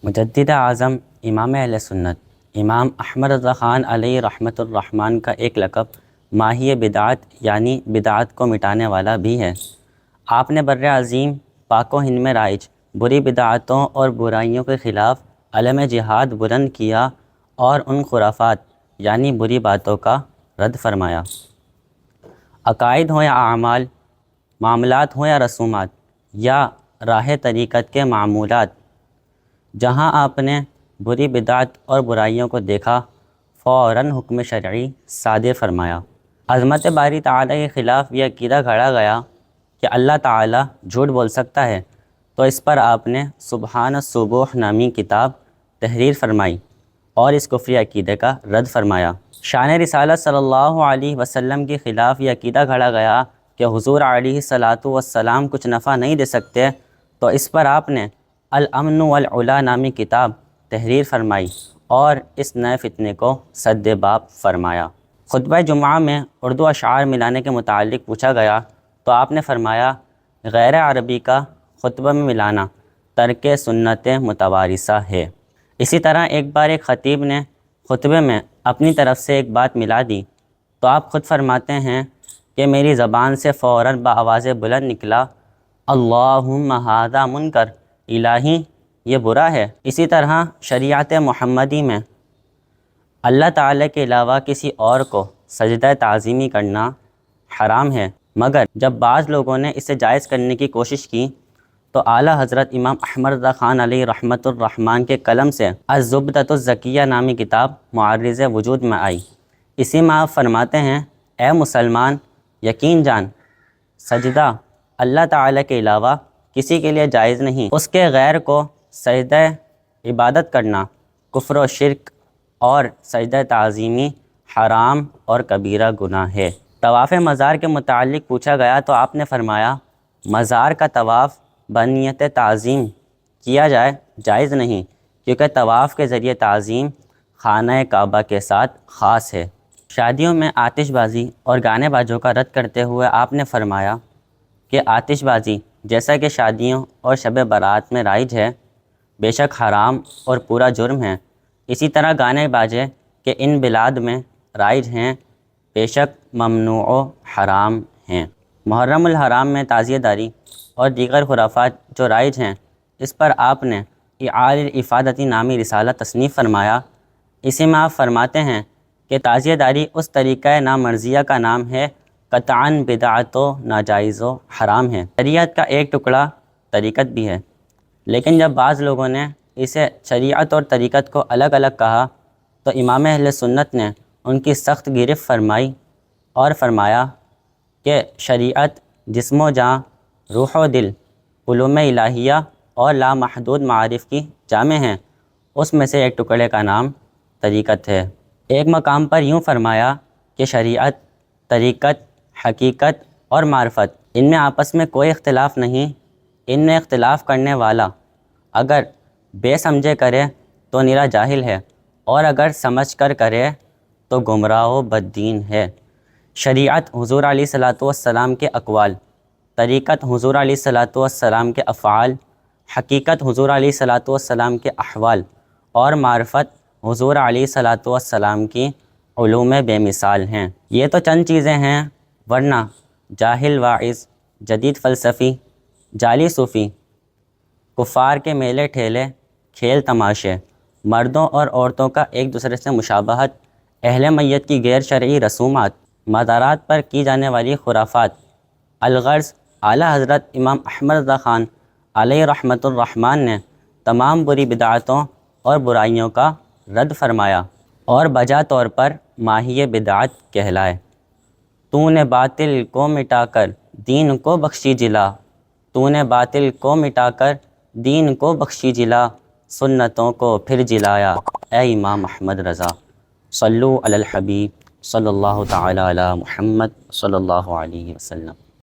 مجدد اعظم امام اہل سنت امام احمد رضا خان علیہ رحمۃ الرحمن کا ایک لقب ماہی بدعت یعنی بدعت کو مٹانے والا بھی ہے۔ آپ نے بر عظیم پاک و ہند میں رائج بری بدعتوں اور برائیوں کے خلاف علم جہاد بلند کیا اور ان خرافات یعنی بری باتوں کا رد فرمایا۔ عقائد ہوں یا اعمال، معاملات ہوں یا رسومات یا راہ طریقت کے معمولات، جہاں آپ نے بری بدعت اور برائیوں کو دیکھا فوراً حکم شرعی صادر فرمایا۔ عظمت باری تعالیٰ کے خلاف یہ عقیدہ گھڑا گیا کہ اللہ تعالیٰ جھوٹ بول سکتا ہے، تو اس پر آپ نے سبحان السبوح نامی کتاب تحریر فرمائی اور اس کفری عقیدے کا رد فرمایا۔ شان رسالت صلی اللہ علیہ وسلم کے خلاف یہ عقیدہ گھڑا گیا کہ حضور علیہ الصلاۃ والسلام کچھ نفع نہیں دے سکتے، تو اس پر آپ نے الامن والعلا نامی کتاب تحریر فرمائی اور اس نئے فتنے کو سد باب فرمایا۔ خطبہ جمعہ میں اردو اشعار ملانے کے متعلق پوچھا گیا تو آپ نے فرمایا غیر عربی کا خطبہ میں ملانا ترک سنت متوارثہ ہے۔ اسی طرح ایک بار ایک خطیب نے خطبے میں اپنی طرف سے ایک بات ملا دی تو آپ خود فرماتے ہیں کہ میری زبان سے فوراً بآواز بلند نکلا اللہم ھذا منکر، الہی یہ برا ہے۔ اسی طرح شریعت محمدی میں اللہ تعالیٰ کے علاوہ کسی اور کو سجدہ تعظیمی کرنا حرام ہے، مگر جب بعض لوگوں نے اسے جائز کرنے کی کوشش کی تو اعلیٰ حضرت امام احمد رضا خان علیہ رحمۃ الرحمن کے قلم سے الزبدۃ الزکیہ نامی کتاب معرض وجود میں آئی۔ اسی میں آپ فرماتے ہیں اے مسلمان یقین جان سجدہ اللہ تعالیٰ کے علاوہ کسی کے لیے جائز نہیں، اس کے غیر کو سجدہ عبادت کرنا کفر و شرک اور سجدہ تعظیمی حرام اور کبیرہ گناہ ہے۔ طواف مزار کے متعلق پوچھا گیا تو آپ نے فرمایا مزار کا طواف بنیت تعظیم کیا جائے جائز نہیں، کیونکہ طواف کے ذریعے تعظیم خانہ کعبہ کے ساتھ خاص ہے۔ شادیوں میں آتش بازی اور گانے باجوں کا رد کرتے ہوئے آپ نے فرمایا کہ آتش بازی جیسا کہ شادیوں اور شب برات میں رائج ہے بے شک حرام اور پورا جرم ہے، اسی طرح گانے باجے کہ ان بلاد میں رائج ہیں بے شک ممنوع و حرام ہیں۔ محرم الحرام میں تعزیہ داری اور دیگر خرافات جو رائج ہیں اس پر آپ نے اعال الافادتی نامی رسالہ تصنیف فرمایا۔ اسی میں آپ فرماتے ہیں کہ تعزیہ داری اس طریقہ نامرضیہ کا نام ہے قطعاً بدعت و ناجائز و حرام ہے۔ شریعت کا ایک ٹکڑا طریقت بھی ہے، لیکن جب بعض لوگوں نے اسے شریعت اور طریقت کو الگ الگ کہا تو امام اہل سنت نے ان کی سخت گرفت فرمائی اور فرمایا کہ شریعت جسم و جاں روح و دل علوم الہیہ اور لامحدود معارف کی جامع ہیں، اس میں سے ایک ٹکڑے کا نام طریقت ہے۔ ایک مقام پر یوں فرمایا کہ شریعت، طریقت، حقیقت اور معرفت ان میں آپس میں کوئی اختلاف نہیں، ان میں اختلاف کرنے والا اگر بے سمجھے کرے تو نرا جاہل ہے اور اگر سمجھ کر کرے تو گمراہ و بددین ہے۔ شریعت حضور علیہ الصلاۃ والسلام کے اقوال، طریقت حضور علیہ الصلاۃ والسلام کے افعال، حقیقت حضور علیہ الصلاۃ والسلام کے احوال اور معرفت حضور علیہ الصلاۃ والسلام کی علوم بے مثال ہیں۔ یہ تو چند چیزیں ہیں، ورنہ جاہل واعظ، جدید فلسفی، جعلی صوفی، کفار کے میلے ٹھیلے، کھیل تماشے، مردوں اور عورتوں کا ایک دوسرے سے مشابہت، اہل میت کی غیر شرعی رسومات، مزارات پر کی جانے والی خرافات، الغرض اعلیٰ حضرت امام احمد رضا خان علیہ رحمۃ الرحمن نے تمام بری بدعتوں اور برائیوں کا رد فرمایا اور بجا طور پر ماہی بدعت کہلائے۔ تو نے باطل کو مٹا کر دین کو بخشی جلا، تو نے باطل کو مٹا کر دین کو بخشی جلا، سنتوں کو پھر جلایا اے امام احمد رضا۔ صلو علی الحبیب صلی اللہ تعالی علی محمد صلی اللہ علیہ وسلم۔